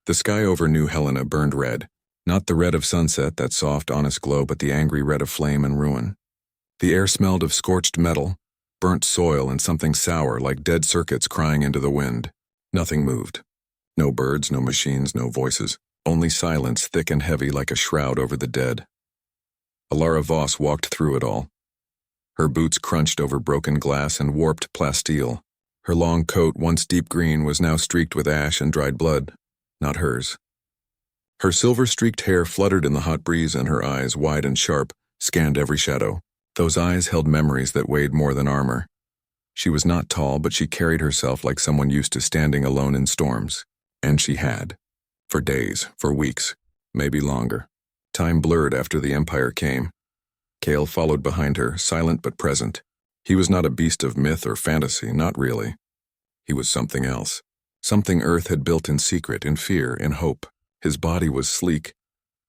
The sky over New Helena burned red, not the red of sunset, that soft, honest glow, but the angry red of flame and ruin. The air smelled of scorched metal, burnt soil, and something sour like dead circuits crying into the wind. Nothing moved. No birds, no machines, no voices. Only silence, thick and heavy like a shroud over the dead. Alara Voss walked through it all. Her boots crunched over broken glass and warped plasteel. Her long coat, once deep green, was now streaked with ash and dried blood. Not hers. Her silver-streaked hair fluttered in the hot breeze, and her eyes, wide and sharp, scanned every shadow. Those eyes held memories that weighed more than armor. She was not tall, but she carried herself like someone used to standing alone in storms. And she had. For days, for weeks, maybe longer. Time blurred after the Empire came. Kale followed behind her, silent but present. He was not a beast of myth or fantasy, not really. He was something else. Something Earth had built in secret, in fear, in hope. His body was sleek,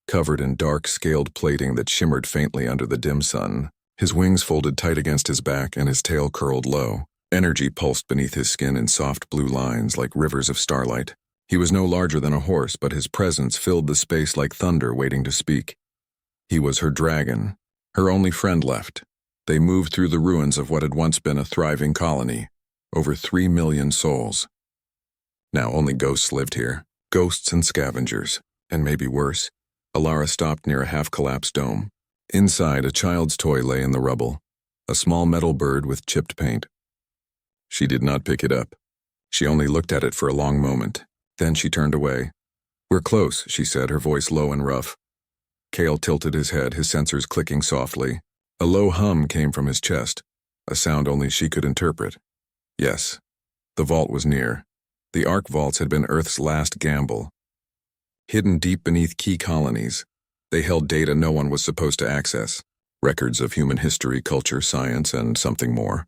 covered in dark, scaled plating that shimmered faintly under the dim sun. His wings folded tight against his back and his tail curled low. Energy pulsed beneath his skin in soft blue lines like rivers of starlight. He was no larger than a horse, but his presence filled the space like thunder waiting to speak. He was her dragon, her only friend left. They moved through the ruins of what had once been a thriving colony. Over 3 million souls. Now only ghosts lived here. Ghosts and scavengers. And maybe worse. Alara stopped near a half-collapsed dome. Inside, a child's toy lay in the rubble. A small metal bird with chipped paint. She did not pick it up. She only looked at it for a long moment. Then she turned away. "We're close," she said, her voice low and rough. Kale tilted his head, his sensors clicking softly. A low hum came from his chest, a sound only she could interpret. Yes, the vault was near. The Ark vaults had been Earth's last gamble. Hidden deep beneath key colonies, they held data no one was supposed to access. Records of human history, culture, science, and something more.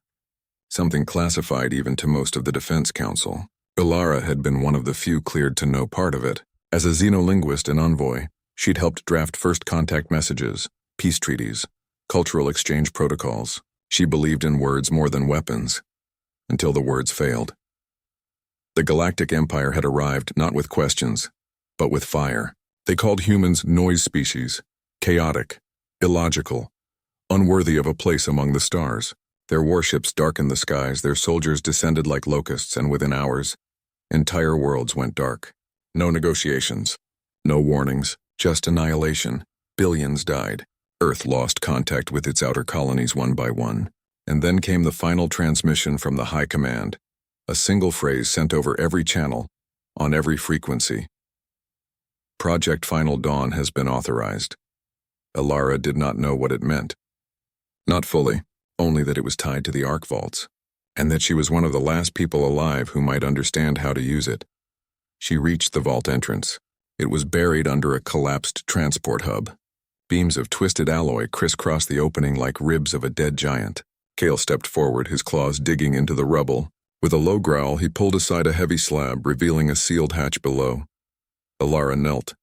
Something classified even to most of the Defense Council. Alara had been one of the few cleared to know part of it. As a xenolinguist and envoy, she'd helped draft first contact messages, peace treaties, cultural exchange protocols. She believed in words more than weapons, until the words failed. The Galactic Empire had arrived not with questions, but with fire. They called humans noise species, chaotic, illogical, unworthy of a place among the stars. Their warships darkened the skies, their soldiers descended like locusts, and within hours, entire worlds went dark. No negotiations, no warnings, just annihilation. Billions died. Earth lost contact with its outer colonies one by one. And then came the final transmission from the High Command, a single phrase sent over every channel, on every frequency. Project Final Dawn has been authorized. Alara did not know what it meant. Not fully, only that it was tied to the Ark vaults, and that she was one of the last people alive who might understand how to use it. She reached the vault entrance. It was buried under a collapsed transport hub. Beams of twisted alloy crisscrossed the opening like ribs of a dead giant. Kale stepped forward, his claws digging into the rubble. With a low growl, he pulled aside a heavy slab, revealing a sealed hatch below. Alara knelt,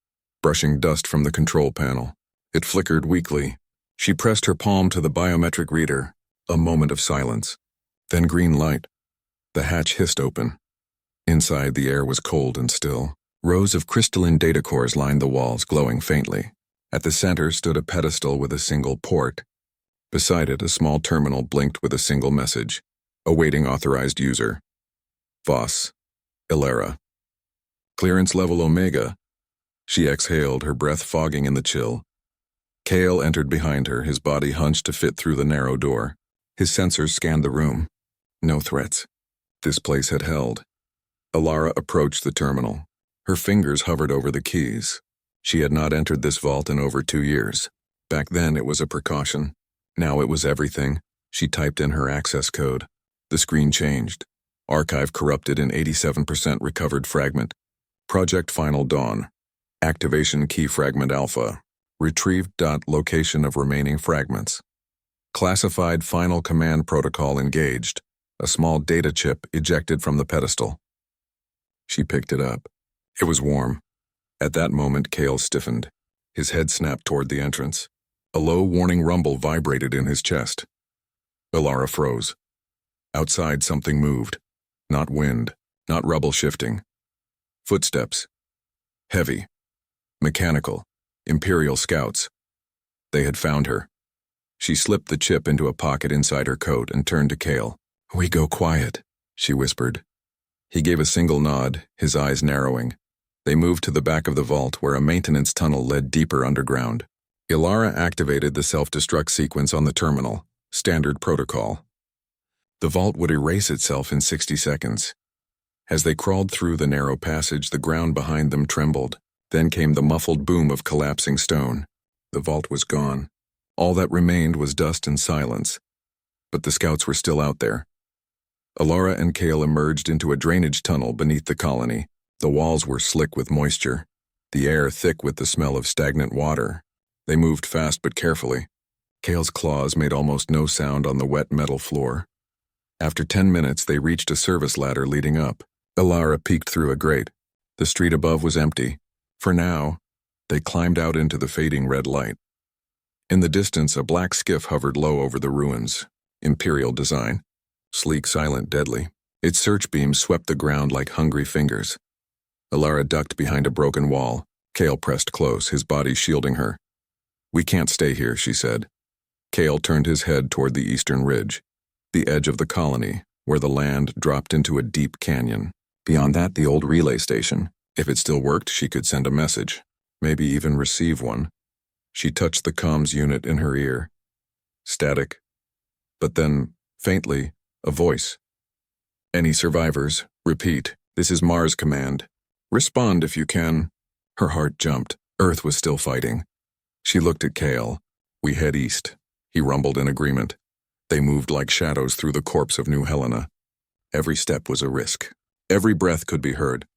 brushing dust from the control panel. It flickered weakly. She pressed her palm to the biometric reader. A moment of silence. Then green light. The hatch hissed open. Inside, the air was cold and still. Rows of crystalline data cores lined the walls, glowing faintly. At the center stood a pedestal with a single port. Beside it, a small terminal blinked with a single message. Awaiting authorized user. Voss. Alara. Clearance level Omega. She exhaled, her breath fogging in the chill. Kale entered behind her, his body hunched to fit through the narrow door. His sensors scanned the room. No threats. This place had held. Alara approached the terminal. Her fingers hovered over the keys. She had not entered this vault in over 2 years. Back then, it was a precaution. Now it was everything. She typed in her access code. The screen changed. Archive corrupted in 87% recovered fragment. Project Final Dawn. Activation key fragment alpha. Retrieved. Location of remaining fragments. Classified final command protocol engaged. A small data chip ejected from the pedestal. She picked it up. It was warm. At that moment, Kale stiffened. His head snapped toward the entrance. A low warning rumble vibrated in his chest. Alara froze. Outside, something moved. Not wind, not rubble shifting. Footsteps. Heavy. Mechanical. Imperial scouts. They had found her. She slipped the chip into a pocket inside her coat and turned to Cale. "We go quiet," she whispered. He gave a single nod, his eyes narrowing. They moved to the back of the vault where a maintenance tunnel led deeper underground. Ilara activated the self-destruct sequence on the terminal, standard protocol. The vault would erase itself in 60 seconds. As they crawled through the narrow passage, the ground behind them trembled. Then came the muffled boom of collapsing stone. The vault was gone. All that remained was dust and silence. But the scouts were still out there. Ilara and Cale emerged into a drainage tunnel beneath the colony. The walls were slick with moisture, the air thick with the smell of stagnant water. They moved fast but carefully. Cale's claws made almost no sound on the wet metal floor. After 10 minutes, they reached a service ladder leading up. Ilara peeked through a grate. The street above was empty. For now, they climbed out into the fading red light. In the distance, a black skiff hovered low over the ruins. Imperial design. Sleek, silent, deadly. Its search beams swept the ground like hungry fingers. Ilara ducked behind a broken wall. Cale pressed close, his body shielding her. "We can't stay here," she said. Cale turned his head toward the eastern ridge, the edge of the colony, where the land dropped into a deep canyon. Beyond that, the old relay station. If it still worked, she could send a message, maybe even receive one. She touched the comms unit in her ear. Static. But then, faintly, a voice. "Any survivors? Repeat. This is Mars Command. Respond if you can." Her heart jumped. Earth was still fighting. She looked at Cale. "We head east." He rumbled in agreement. They moved like shadows through the corpse of New Helena. Every step was a risk. Every breath could be heard.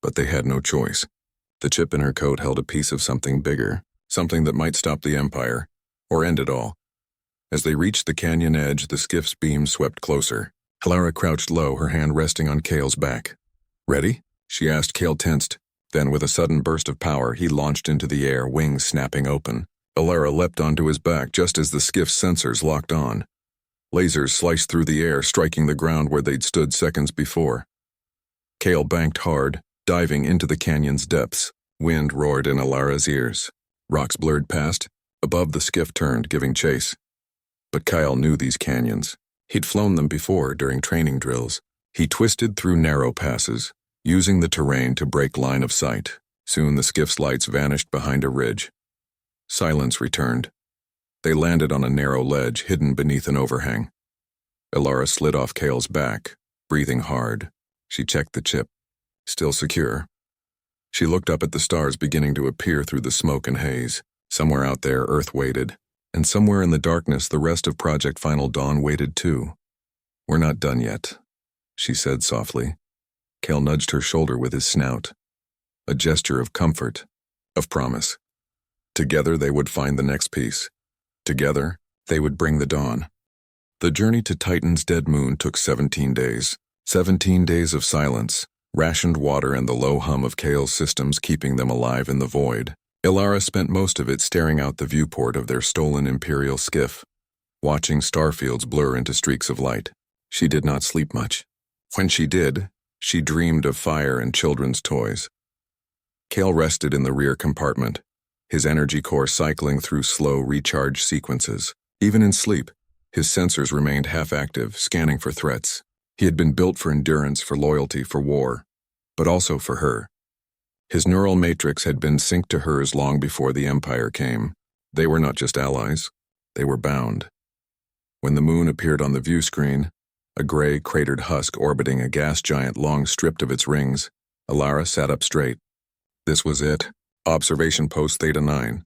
But they had no choice. The chip in her coat held a piece of something bigger, something that might stop the Empire, or end it all. As they reached the canyon edge, the skiff's beam swept closer. Ilara crouched low, her hand resting on Cale's back. "Ready?" she asked. Cale tensed. Then, with a sudden burst of power, he launched into the air, wings snapping open. Ilara leapt onto his back just as the skiff's sensors locked on. Lasers sliced through the air, striking the ground where they'd stood seconds before. Cale banked hard, diving into the canyon's depths. Wind roared in Ilara's ears. Rocks blurred past. Above, the skiff turned, giving chase. But Kyle knew these canyons. He'd flown them before during training drills. He twisted through narrow passes, using the terrain to break line of sight. Soon the skiff's lights vanished behind a ridge. Silence returned. They landed on a narrow ledge hidden beneath an overhang. Ilara slid off Cale's back, breathing hard. She checked the chip. Still secure. She looked up at the stars beginning to appear through the smoke and haze. Somewhere out there, Earth waited. And somewhere in the darkness, the rest of Project Final Dawn waited too. "We're not done yet," she said softly. Cale nudged her shoulder with his snout. A gesture of comfort, of promise. Together they would find the next piece. Together, they would bring the dawn. The journey to Titan's dead moon took 17 days. 17 days of silence, rationed water and the low hum of Cale's systems keeping them alive in the void. Ilara spent most of it staring out the viewport of their stolen Imperial skiff, watching starfields blur into streaks of light. She did not sleep much. When she did, she dreamed of fire and children's toys. Cale rested in the rear compartment, his energy core cycling through slow recharge sequences. Even in sleep, his sensors remained half-active, scanning for threats. He had been built for endurance, for loyalty, for war, but also for her. His neural matrix had been synced to hers long before the Empire came. They were not just allies, they were bound. When the moon appeared on the view screen, a gray, cratered husk orbiting a gas giant long stripped of its rings, Ilara sat up straight. This was it. Observation Post Theta 9.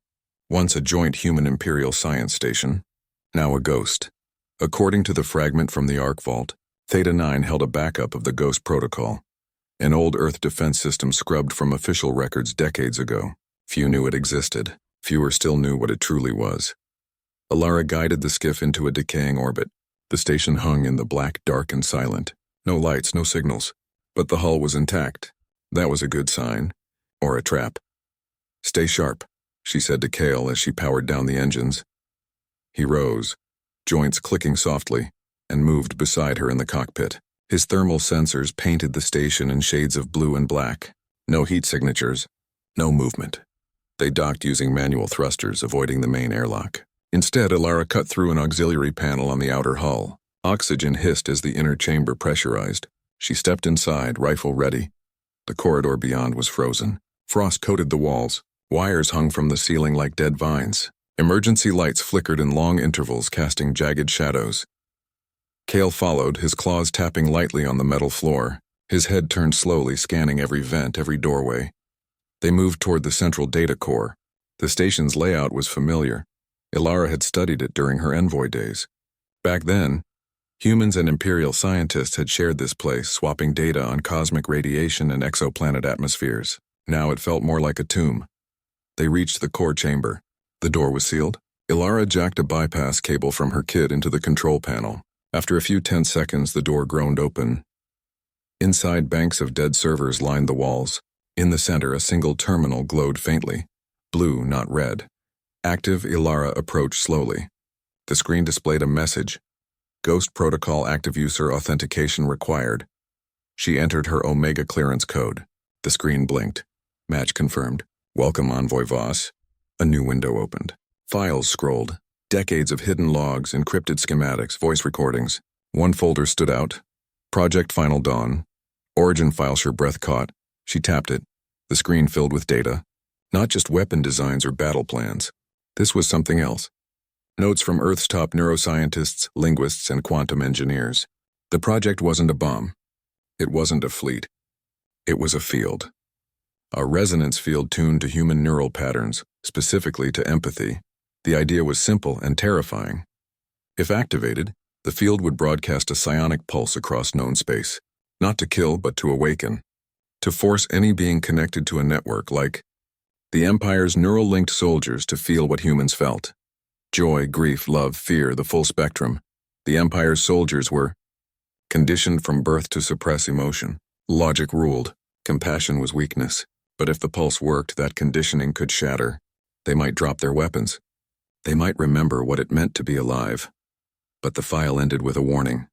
Once a joint human-imperial science station, now a ghost. According to the fragment from the Arc Vault, Theta 9 held a backup of the Ghost Protocol, an old Earth defense system scrubbed from official records decades ago. Few knew it existed. Fewer still knew what it truly was. Ilara guided the skiff into a decaying orbit. The station hung in the black, dark, and silent. No lights, no signals. But the hull was intact. That was a good sign. Or a trap. "Stay sharp," she said to Cale as she powered down the engines. He rose, joints clicking softly, and moved beside her in the cockpit. His thermal sensors painted the station in shades of blue and black. No heat signatures, No movement. They docked using manual thrusters, avoiding the main airlock. Instead, Alara cut through an auxiliary panel on the outer hull. Oxygen hissed as the inner chamber pressurized. She stepped inside, rifle ready. The corridor beyond was frozen. Frost coated the walls. Wires hung from the ceiling like dead vines. Emergency lights flickered in long intervals, casting jagged shadows. Kale followed, his claws tapping lightly on the metal floor. His head turned slowly, scanning every vent, every doorway. They moved toward the central data core. The station's layout was familiar. Alara had studied it during her envoy days. Back then, humans and Imperial scientists had shared this place, swapping data on cosmic radiation and exoplanet atmospheres. Now it felt more like a tomb. They reached the core chamber. The door was sealed. Alara jacked a bypass cable from her kit into the control panel. After a few tense seconds, the door groaned open. Inside, banks of dead servers lined the walls. In the center, a single terminal glowed faintly. Blue, not red. Active, Alara approached slowly. The screen displayed a message. Ghost Protocol active user authentication required. She entered her Omega clearance code. The screen blinked. Match confirmed. Welcome, Envoy Voss. A new window opened. Files scrolled. Decades of hidden logs, encrypted schematics, voice recordings. One folder stood out. Project Final Dawn. Origin files her breath caught. She tapped it. The screen filled with data. Not just weapon designs or battle plans. This was something else. Notes from Earth's top neuroscientists, linguists, and quantum engineers. The project wasn't a bomb. It wasn't a fleet. It was a field. A resonance field tuned to human neural patterns, specifically to empathy. The idea was simple and terrifying. If activated, the field would broadcast a psionic pulse across known space. Not to kill, but to awaken. To force any being connected to a network like the Empire's neural-linked soldiers to feel what humans felt. Joy, grief, love, fear, the full spectrum. The Empire's soldiers were conditioned from birth to suppress emotion. Logic ruled. Compassion was weakness. But if the pulse worked, that conditioning could shatter. They might drop their weapons. They might remember what it meant to be alive. But the file ended with a warning.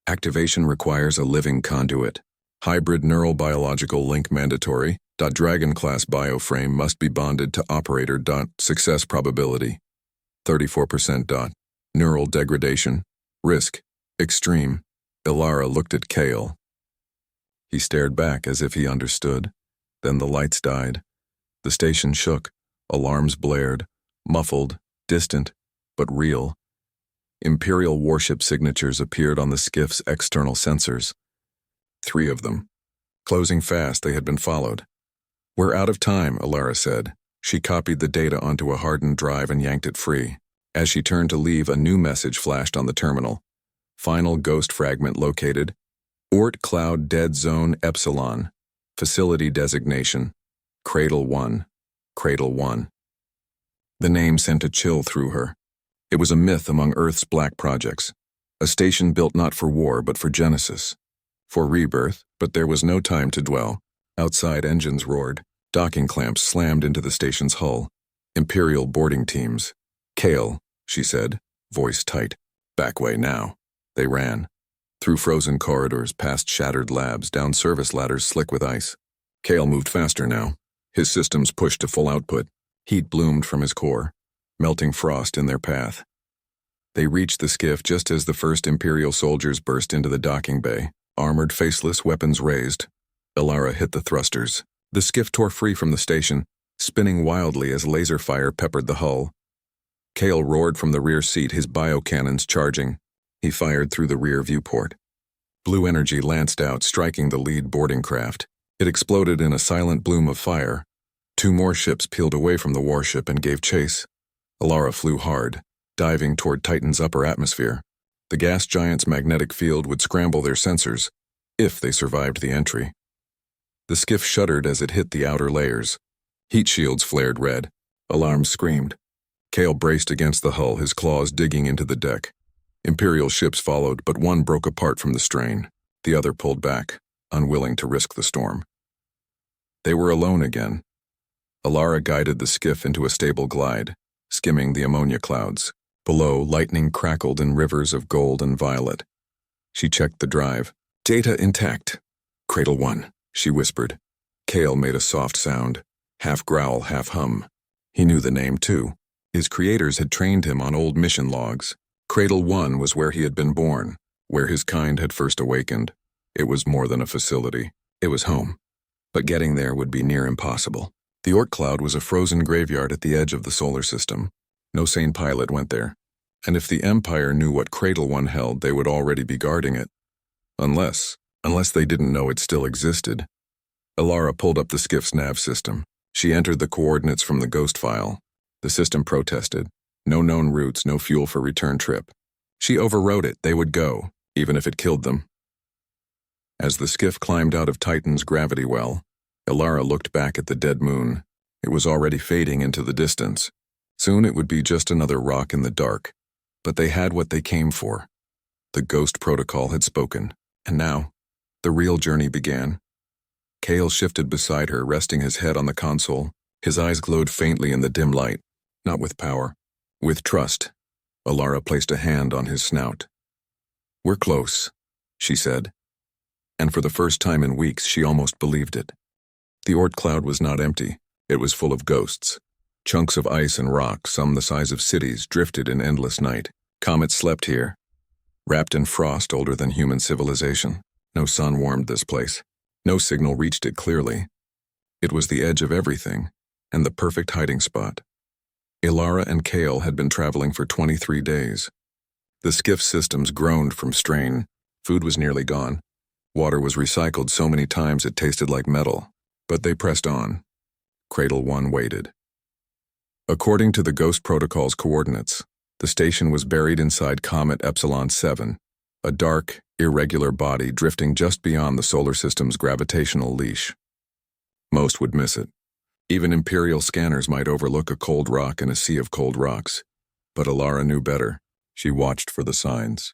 Activation requires a living conduit. Hybrid neural-biological link mandatory. Dragon-class bioframe must be bonded to operator. Success probability 34%. Neural degradation. Risk. Extreme. Alara looked at Kale. He stared back as if he understood. Then the lights died. The station shook. Alarms blared. Muffled, distant, but real. Imperial warship signatures appeared on the skiff's external sensors. 3 of them. Closing fast, they had been followed. We're out of time, Alara said. She copied the data onto a hardened drive and yanked it free. As she turned to leave, a new message flashed on the terminal. Final ghost fragment located. Oort Cloud Dead Zone Epsilon. Facility designation. Cradle 1. Cradle 1. The name sent a chill through her. It was a myth among Earth's black projects. A station built not for war, but for genesis. For rebirth, but there was no time to dwell. Outside engines roared. Docking clamps slammed into the station's hull. Imperial boarding teams. Kale, she said, voice tight. Back way now. They ran. Through frozen corridors, past shattered labs, down service ladders slick with ice. Kale moved faster now. His systems pushed to full output. Heat bloomed from his core, melting frost in their path. They reached the skiff just as the first Imperial soldiers burst into the docking bay, armored, faceless, weapons raised. Alara hit the thrusters. The skiff tore free from the station, spinning wildly as laser fire peppered the hull. Kale roared from the rear seat, his biocannons charging. He fired through the rear viewport. Blue energy lanced out, striking the lead boarding craft. It exploded in a silent bloom of fire. 2 more ships peeled away from the warship and gave chase. Alara flew hard, diving toward Titan's upper atmosphere. The gas giant's magnetic field would scramble their sensors, if they survived the entry. The skiff shuddered as it hit the outer layers. Heat shields flared red. Alarms screamed. Kale braced against the hull, his claws digging into the deck. Imperial ships followed, but one broke apart from the strain. The other pulled back, unwilling to risk the storm. They were alone again. Alara guided the skiff into a stable glide, skimming the ammonia clouds. Below, lightning crackled in rivers of gold and violet. She checked the drive. Data intact. Cradle 1, she whispered. Kale made a soft sound. half growl, half hum. He knew the name, too. His creators had trained him on old mission logs. Cradle 1 was where he had been born, where his kind had first awakened. It was more than a facility. It was home. But getting there would be near impossible. The Orc cloud was a frozen graveyard at the edge of the solar system. No sane pilot went there. And if the Empire knew what Cradle 1 held, they would already be guarding it. Unless they didn't know it still existed. Alara pulled up the skiff's nav system. She entered the coordinates from the ghost file. The system protested. No known routes, no fuel for return trip. She overrode it. They would go, even if it killed them. As the skiff climbed out of Titan's gravity well, Alara looked back at the dead moon. It was already fading into the distance. Soon it would be just another rock in the dark. But they had what they came for. The ghost protocol had spoken. And now, the real journey began. Kale shifted beside her, resting his head on the console. His eyes glowed faintly in the dim light. Not with power. With trust. Alara placed a hand on his snout. "We're close," she said. And for the first time in weeks, she almost believed it. The Orc cloud was not empty. It was full of ghosts. Chunks of ice and rock, some the size of cities, drifted in endless night. Comets slept here, wrapped in frost older than human civilization. No sun warmed this place. No signal reached it clearly. It was the edge of everything, and the perfect hiding spot. Alara and Kale had been traveling for 23 days. The skiff systems groaned from strain. Food was nearly gone. Water was recycled so many times it tasted like metal. But they pressed on. Cradle 1 waited. According to the Ghost Protocol's coordinates, the station was buried inside Comet Epsilon 7, a dark, irregular body drifting just beyond the solar system's gravitational leash. Most would miss it. Even Imperial scanners might overlook a cold rock in a sea of cold rocks. But Alara knew better. She watched for the signs.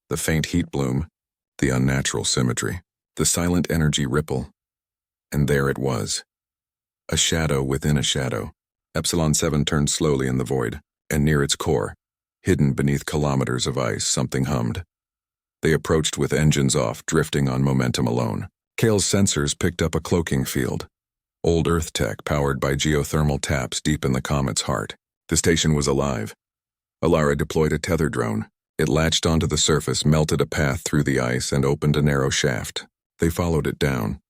The faint heat bloom, the unnatural symmetry, the silent energy ripple. And there it was. A shadow within a shadow. Epsilon 7 turned slowly in the void, and near its core, hidden beneath kilometers of ice, something hummed. They approached with engines off, drifting on momentum alone. Kale's sensors picked up a cloaking field. Old Earth tech powered by geothermal taps deep in the comet's heart. The station was alive. Alara deployed a tether drone. It latched onto the surface, melted a path through the ice, and opened a narrow shaft. They followed it down,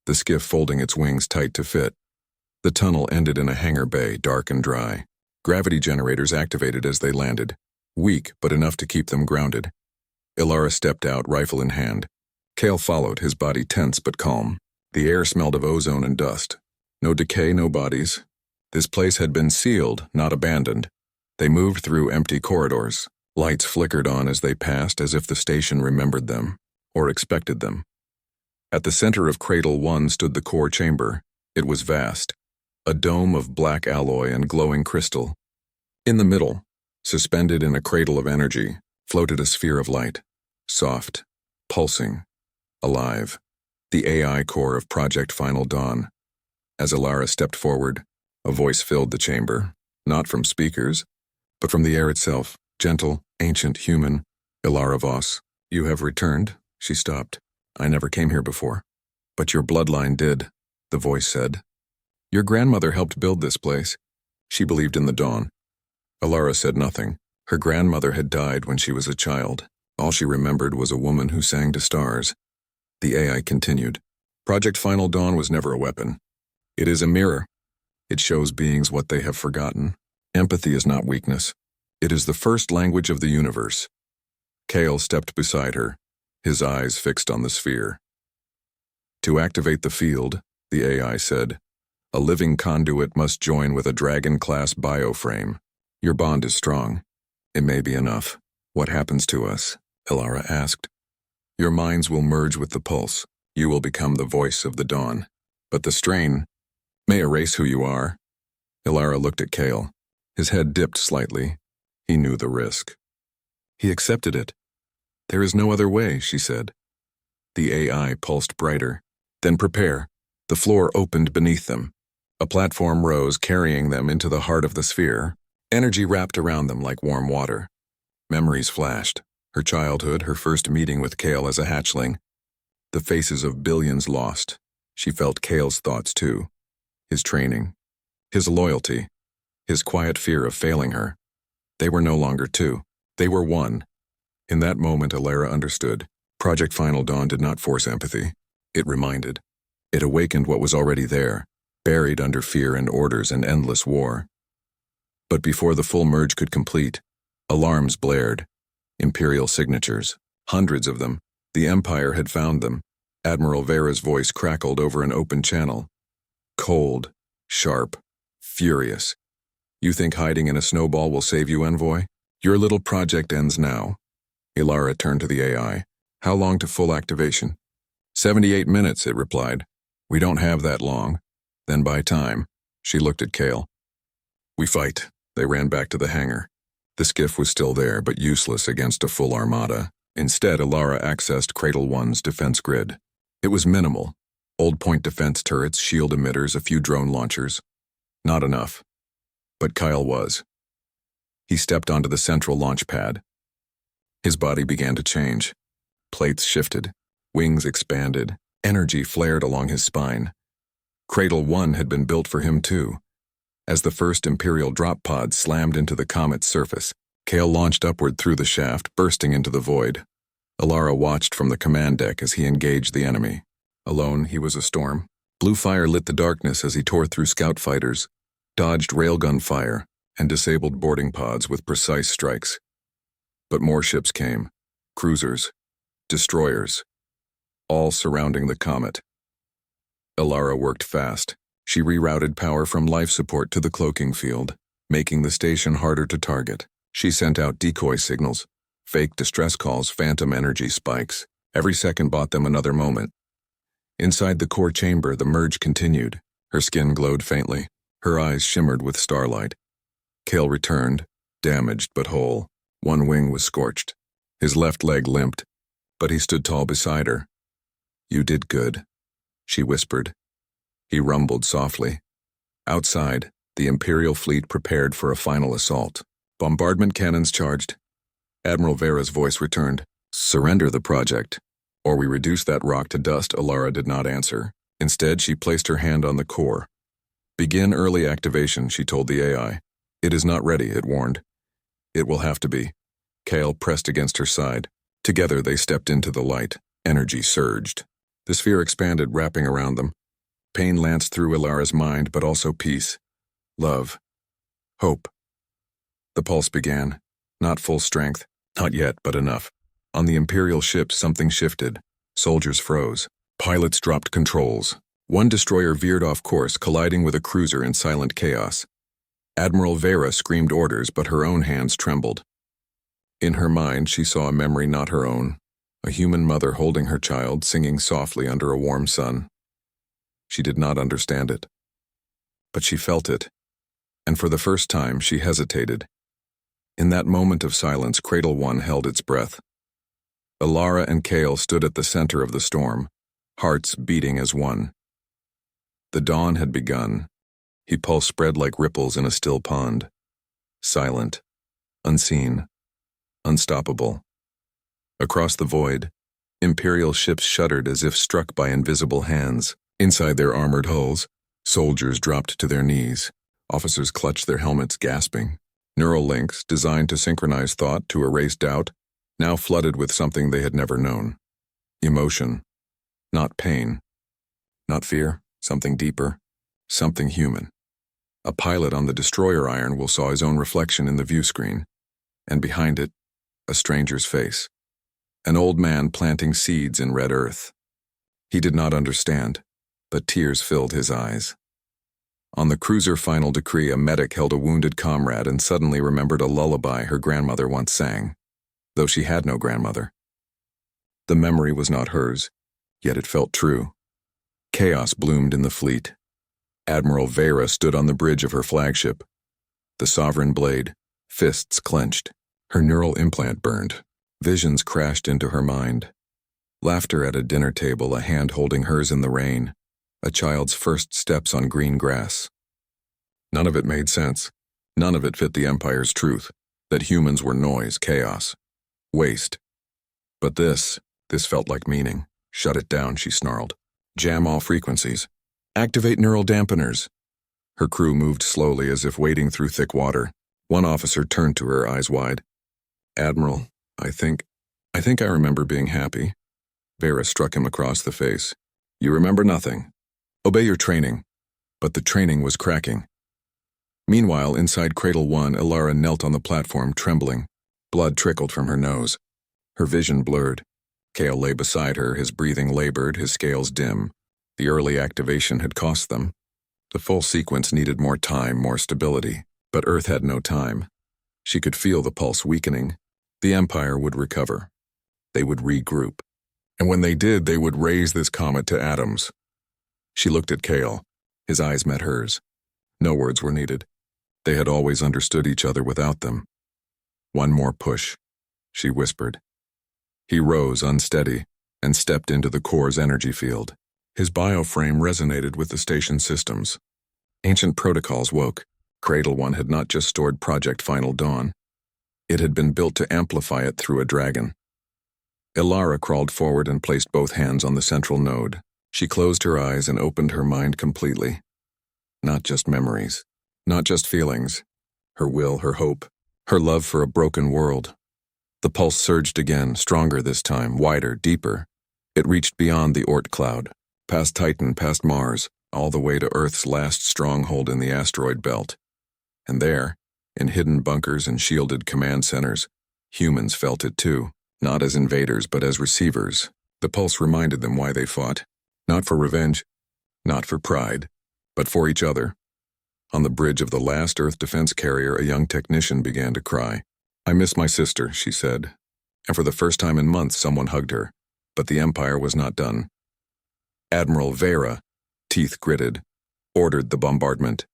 the skiff folding its wings tight to fit. The tunnel ended in a hangar bay, dark and dry. Gravity generators activated as they landed, weak but enough to keep them grounded. Alara stepped out, rifle in hand. Kale followed, his body tense but calm. The air smelled of ozone and dust. No decay, no bodies. This place had been sealed, not abandoned. They moved through empty corridors. Lights flickered on as they passed, as if the station remembered them, or expected them. At the center of Cradle 1 stood the core chamber. It was vast, a dome of black alloy and glowing crystal. In the middle, suspended in a cradle of energy, floated a sphere of light, soft, pulsing, alive. The AI core of Project Final Dawn. As Alara stepped forward, a voice filled the chamber, not from speakers, but from the air itself, gentle, ancient, human. "Alara Voss, you have returned." She stopped. "I never came here before." "But your bloodline did," the voice said. "Your grandmother helped build this place." She believed in the dawn. Alara said nothing. Her grandmother had died when she was a child. All she remembered was a woman who sang to stars. The AI continued. "Project Final Dawn was never a weapon. It is a mirror. It shows beings what they have forgotten. Empathy is not weakness. It is the first language of the universe." Kale stepped beside her, his eyes fixed on the sphere. "To activate the field," the AI said, "a living conduit must join with a Dragon-class bioframe. Your bond is strong. It may be enough." "What happens to us?" Alara asked. "Your minds will merge with the pulse. You will become the voice of the dawn. But the strain may erase who you are." Alara looked at Kale. His head dipped slightly. He knew the risk. He accepted it. "There is no other way," she said. The AI pulsed brighter. "Then prepare." The floor opened beneath them. A platform rose, carrying them into the heart of the sphere. Energy wrapped around them like warm water. Memories flashed. Her childhood, her first meeting with Kale as a hatchling. The faces of billions lost. She felt Kale's thoughts too. his training, his loyalty, his quiet fear of failing her. They were no longer two. They were one. In that moment, Alara understood. Project Final Dawn did not force empathy. It reminded. It awakened what was already there, buried under fear and orders and endless war. But before the full merge could complete, alarms blared. Imperial signatures. Hundreds of them. The Empire had found them. Admiral Vera's voice crackled over an open channel. Cold, sharp, furious. You think hiding in a snowball will save you, Envoy? Your little project ends now. Alara turned to the AI. How long to full activation? 78 minutes, it replied. We don't have that long. Then buy time. She looked at Kale. We fight. They ran back to the hangar. The skiff was still there, but useless against a full armada. Instead, Alara accessed Cradle 1's defense grid. It was minimal. Old point defense turrets, shield emitters, a few drone launchers. Not enough. But Kyle was. He stepped onto the central launch pad. His body began to change. Plates shifted. Wings expanded. Energy flared along his spine. Cradle 1 had been built for him too. As the first Imperial drop pod slammed into the comet's surface, Kale launched upward through the shaft, bursting into the void. Alara watched from the command deck as he engaged the enemy. Alone, he was a storm. Blue fire lit the darkness as he tore through scout fighters, dodged railgun fire, and disabled boarding pods with precise strikes. But more ships came. Cruisers. Destroyers. All surrounding the comet. Alara worked fast. She rerouted power from life support to the cloaking field, making the station harder to target. She sent out decoy signals, fake distress calls, phantom energy spikes. Every second bought them another moment. Inside the core chamber, the merge continued. Her skin glowed faintly. Her eyes shimmered with starlight. Kale returned, damaged but whole. One wing was scorched. His left leg limped, but he stood tall beside her. You did good, she whispered. He rumbled softly. Outside, the Imperial fleet prepared for a final assault. Bombardment cannons charged. Admiral Vera's voice returned. Surrender the project, or we reduce that rock to dust. Alara did not answer. Instead, she placed her hand on the core. Begin early activation, she told the AI. It is not ready, it warned. It will have to be. Kale pressed against her side. Together they stepped into the light. Energy surged. The sphere expanded, wrapping around them. Pain lanced through Alara's mind, but also peace. Love. Hope. The pulse began. Not full strength. Not yet, but enough. On the Imperial ship, something shifted. Soldiers froze. Pilots dropped controls. One destroyer veered off course, colliding with a cruiser in silent chaos. Admiral Vera screamed orders, but her own hands trembled. In her mind, she saw a memory not her own. A human mother holding her child, singing softly under a warm sun. She did not understand it. But she felt it. And for the first time, she hesitated. In that moment of silence, Cradle 1 held its breath. Alara and Kale stood at the center of the storm, hearts beating as one. The dawn had begun. He pulse spread like ripples in a still pond. Silent, unseen, unstoppable. Across the void, Imperial ships shuddered as if struck by invisible hands. Inside their armored hulls, soldiers dropped to their knees. Officers clutched their helmets, gasping. Neural links, designed to synchronize thought, to erase doubt, now flooded with something they had never known. Emotion. Not pain. Not fear. Something deeper. Something human. A pilot on the destroyer iron will saw his own reflection in the view screen. And behind it, a stranger's face. An old man planting seeds in red earth. He did not understand, but tears filled his eyes. On the cruiser final decree, a medic held a wounded comrade and suddenly remembered a lullaby her grandmother once sang, though she had no grandmother. The memory was not hers, yet it felt true. Chaos bloomed in the fleet. Admiral Vera stood on the bridge of her flagship. The sovereign blade, fists clenched. Her neural implant burned. Visions crashed into her mind. Laughter at a dinner table, a hand holding hers in the rain. A child's first steps on green grass. None of it made sense. None of it fit the Empire's truth, that humans were noise, chaos, waste. But this felt like meaning. Shut it down, she snarled. Jam all frequencies. Activate neural dampeners. Her crew moved slowly as if wading through thick water. One officer turned to her, eyes wide. "Admiral, I think I remember being happy." Vera struck him across the face. "You remember nothing. Obey your training." But the training was cracking. Meanwhile, inside Cradle 1, Ilara knelt on the platform, trembling. Blood trickled from her nose. Her vision blurred. Kale lay beside her, his breathing labored, his scales dim. The early activation had cost them. The full sequence needed more time, more stability. But Earth had no time. She could feel the pulse weakening. The Empire would recover. They would regroup. And when they did, they would raise this comet to atoms. She looked at Kale. His eyes met hers. No words were needed. They had always understood each other without them. "One more push," she whispered. He rose, unsteady, and stepped into the core's energy field. His bioframe resonated with the station's systems. Ancient protocols woke. Cradle 1 had not just stored Project Final Dawn. It had been built to amplify it through a dragon. Ilara crawled forward and placed both hands on the central node. She closed her eyes and opened her mind completely. Not just memories. Not just feelings. Her will, her hope, her love for a broken world. The pulse surged again, stronger this time, wider, deeper. It reached beyond the Oort cloud, past Titan, past Mars, all the way to Earth's last stronghold in the asteroid belt. And there, in hidden bunkers and shielded command centers, humans felt it too, not as invaders but as receivers. The pulse reminded them why they fought. Not for revenge, not for pride, but for each other. On the bridge of the last Earth defense carrier, a young technician began to cry. "I miss my sister," she said. And for the first time in months, someone hugged her. But the Empire was not done. Admiral Vera, teeth gritted, ordered the bombardment.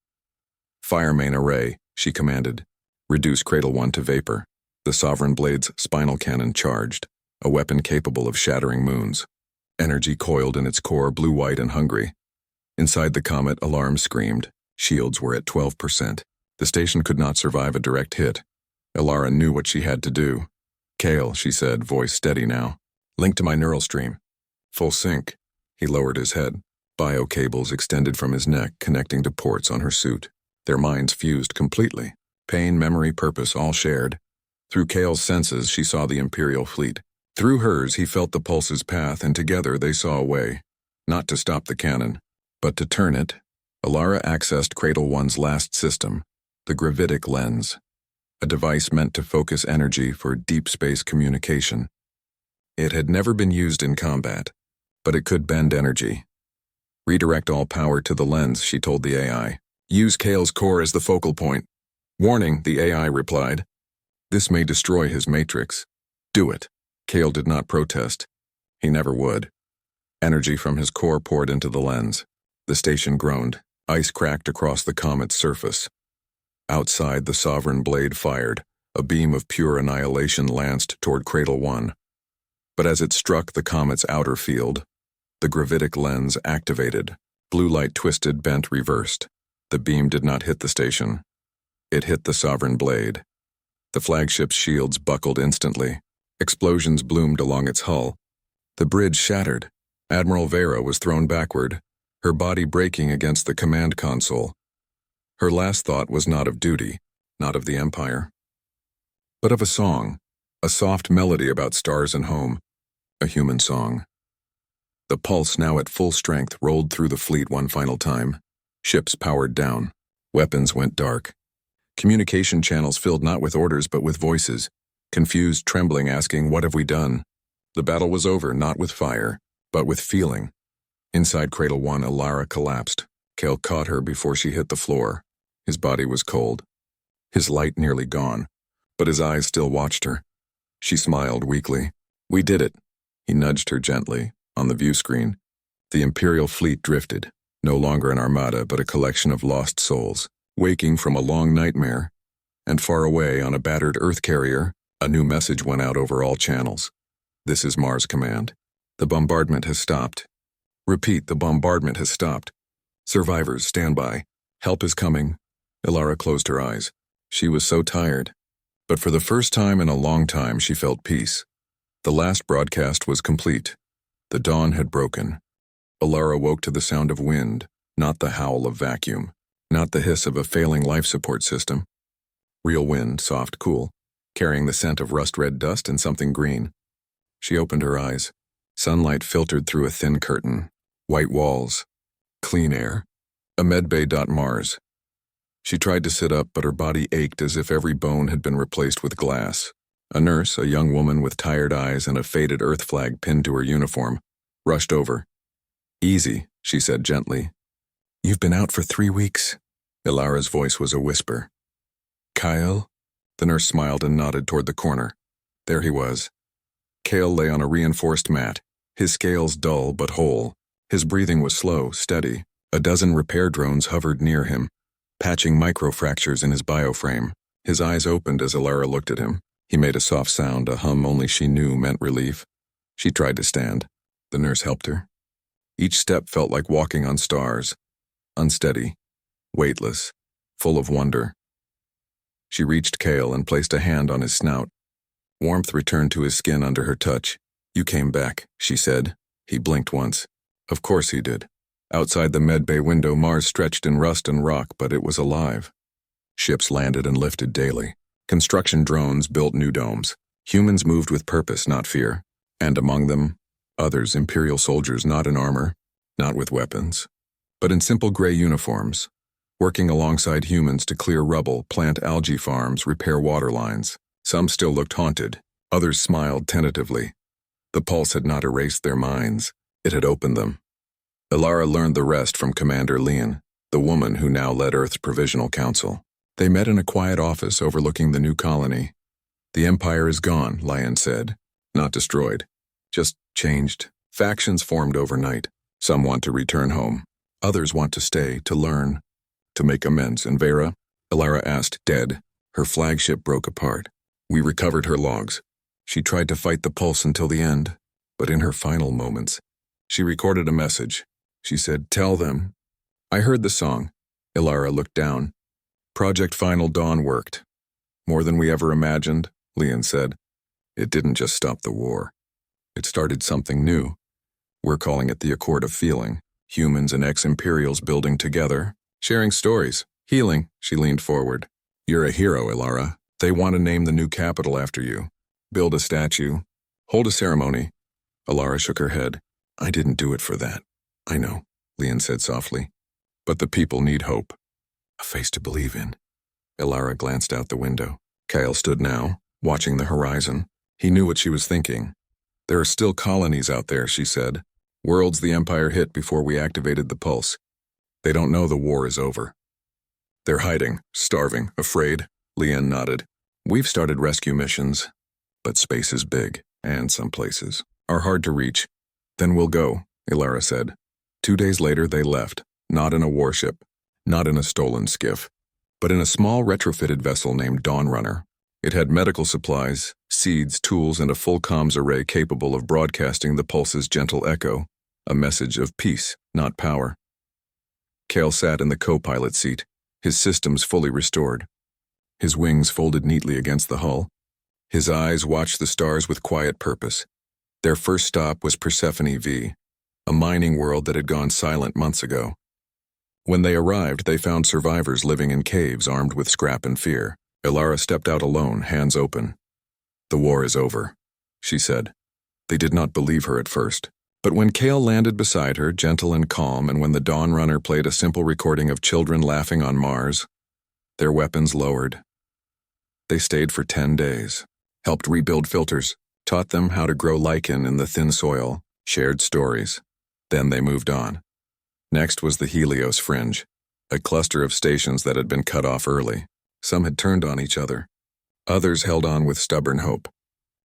"Fire main array," she commanded. "Reduce Cradle 1 to vapor." The Sovereign Blade's spinal cannon charged, a weapon capable of shattering moons. Energy coiled in its core, blue-white and hungry. Inside the comet, alarms screamed. Shields were at 12%. The station could not survive a direct hit. Ilara knew what she had to do. "Kale," she said, voice steady now. "Link to my neural stream." "Full sync." He lowered his head. Bio cables extended from his neck, connecting to ports on her suit. Their minds fused completely. Pain, memory, purpose, all shared. Through Kale's senses, she saw the Imperial fleet. Through hers, he felt the pulse's path, and together they saw a way. Not to stop the cannon, but to turn it. Ilara accessed Cradle 1's last system, the gravitic lens, a device meant to focus energy for deep space communication. It had never been used in combat, but it could bend energy. "Redirect all power to the lens," she told the AI. "Use Kale's core as the focal point." "Warning," the AI replied. "This may destroy his matrix." "Do it." Kale did not protest. He never would. Energy from his core poured into the lens. The station groaned. Ice cracked across the comet's surface. Outside, the Sovereign Blade fired. A beam of pure annihilation lanced toward Cradle 1. But as it struck the comet's outer field, the gravitic lens activated. Blue light twisted, bent, reversed. The beam did not hit the station. It hit the Sovereign Blade. The flagship's shields buckled instantly. Explosions bloomed along its hull. The bridge shattered. Admiral Vera was thrown backward, her body breaking against the command console. Her last thought was not of duty, not of the Empire, but of a song, a soft melody about stars and home, a human song. The pulse, now at full strength, rolled through the fleet one final time. Ships powered down. Weapons went dark. Communication channels filled not with orders but with voices, confused, trembling, asking, "What have we done?" The battle was over, not with fire, but with feeling. Inside Cradle 1, Ilara collapsed. Kale caught her before she hit the floor. His body was cold, his light nearly gone, but his eyes still watched her. She smiled weakly. "We did it." He nudged her gently. On the view screen, the Imperial fleet drifted, no longer an armada but a collection of lost souls, waking from a long nightmare. And far away on a battered Earth carrier, a new message went out over all channels. "This is Mars Command. The bombardment has stopped. Repeat, the bombardment has stopped. Survivors, stand by. Help is coming." Ilara closed her eyes. She was so tired. But for the first time in a long time, she felt peace. The last broadcast was complete. The dawn had broken. Ilara woke to the sound of wind, not the howl of vacuum. not the hiss of a failing life support system. Real wind, soft, cool, carrying the scent of rust-red dust and something green. She opened her eyes. Sunlight filtered through a thin curtain. White walls. Clean air. A medbay. Mars. She tried to sit up, but her body ached as if every bone had been replaced with glass. A nurse, a young woman with tired eyes and a faded Earth flag pinned to her uniform, rushed over. "Easy," she said gently. "You've been out for 3 weeks." Ilara's voice was a whisper. "Kyle?" The nurse smiled and nodded toward the corner. There he was. Kale lay on a reinforced mat, his scales dull but whole. His breathing was slow, steady. A dozen repair drones hovered near him, patching microfractures in his bioframe. His eyes opened as Ilara looked at him. He made a soft sound, a hum only she knew meant relief. She tried to stand. The nurse helped her. Each step felt like walking on stars. Unsteady, weightless, full of wonder. She reached Kale and placed a hand on his snout. Warmth returned to his skin under her touch. "You came back," she said. He blinked once. Of course he did. Outside the medbay window, Mars stretched in rust and rock, but it was alive. Ships landed and lifted daily. Construction drones built new domes. Humans moved with purpose, not fear. And among them, others, Imperial soldiers, not in armor, not with weapons, but in simple gray uniforms, working alongside humans to clear rubble, plant algae farms, repair water lines. Some still looked haunted. Others smiled tentatively. The pulse had not erased their minds. It had opened them. Ilara learned the rest from Commander Leon, the woman who now led Earth's Provisional Council. They met in a quiet office overlooking the new colony. "The Empire is gone," Leon said. "Not destroyed. Just changed. Factions formed overnight. Some want to return home. Others want to stay, to learn, to make amends. And Vera?" Ilara asked. "Dead. Her flagship broke apart. We recovered her logs. She tried to fight the pulse until the end, but in her final moments, she recorded a message. She said, 'Tell them.'" "I heard the song." Ilara looked down. "Project Final Dawn worked. More than we ever imagined," Leon said. "It didn't just stop the war. It started something new. We're calling it the Accord of Feeling. Humans and ex-Imperials building together, sharing stories, healing." She leaned forward. "You're a hero, Ilara. They want to name the new capital after you. Build a statue. Hold a ceremony." Ilara shook her head. "I didn't do it for that." "I know," Leon said softly. "But the people need hope. A face to believe in." Ilara glanced out the window. Kyle stood now, watching the horizon. He knew what she was thinking. "There are still colonies out there," she said. "Worlds the Empire hit before we activated the pulse. They don't know the war is over. They're hiding, starving, afraid." Leon nodded. "We've started rescue missions, but space is big, and some places are hard to reach." "Then we'll go," Ilara said. 2 days later they left, not in a warship, not in a stolen skiff, but in a small retrofitted vessel named Dawnrunner. It had medical supplies, seeds, tools, and a full comms array capable of broadcasting the pulse's gentle echo, a message of peace, not power. Kale sat in the co-pilot seat, his systems fully restored. His wings folded neatly against the hull. His eyes watched the stars with quiet purpose. Their first stop was Persephone V, a mining world that had gone silent months ago. When they arrived, they found survivors living in caves armed with scrap and fear. Ilara stepped out alone, hands open. "The war is over," she said. They did not believe her at first. But when Kale landed beside her, gentle and calm, and when the Dawn Runner played a simple recording of children laughing on Mars, their weapons lowered. They stayed for 10 days, helped rebuild filters, taught them how to grow lichen in the thin soil, shared stories. Then they moved on. Next was the Helios Fringe, a cluster of stations that had been cut off early. Some had turned on each other. Others held on with stubborn hope.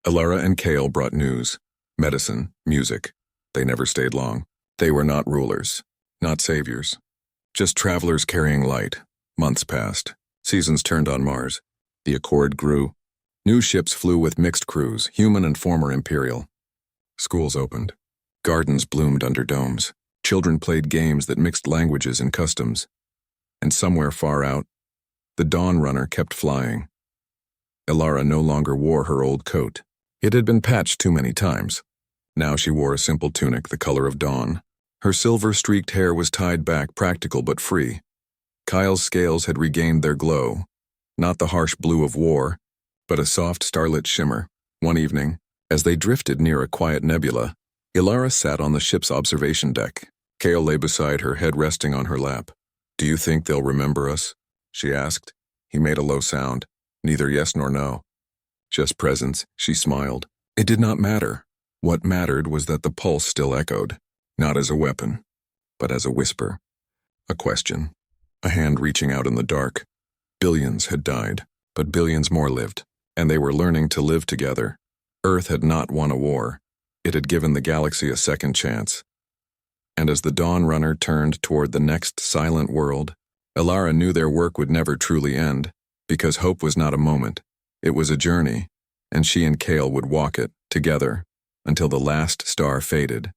Ilara and Kale brought news, medicine, music. They never stayed long. They were not rulers, not saviors. Just travelers carrying light. Months passed. Seasons turned on Mars. The Accord grew. New ships flew with mixed crews, human and former Imperial. Schools opened. Gardens bloomed under domes. Children played games that mixed languages and customs. And somewhere far out, the Dawn Runner kept flying. Ilara no longer wore her old coat. It had been patched too many times. Now she wore a simple tunic the color of dawn. Her silver-streaked hair was tied back, practical but free. Kyle's scales had regained their glow, not the harsh blue of war, but a soft starlit shimmer. One evening, as they drifted near a quiet nebula, Ilara sat on the ship's observation deck. Kale lay beside her, head resting on her lap. "Do you think they'll remember us?" she asked. He made a low sound, neither yes nor no. "Just presence," she smiled. It did not matter. What mattered was that the pulse still echoed, not as a weapon, but as a whisper. A question. A hand reaching out in the dark. Billions had died, but billions more lived, and they were learning to live together. Earth had not won a war. It had given the galaxy a second chance. And as the Dawn Runner turned toward the next silent world, Ilara knew their work would never truly end, because hope was not a moment. It was a journey, and she and Kale would walk it, together, until the last star faded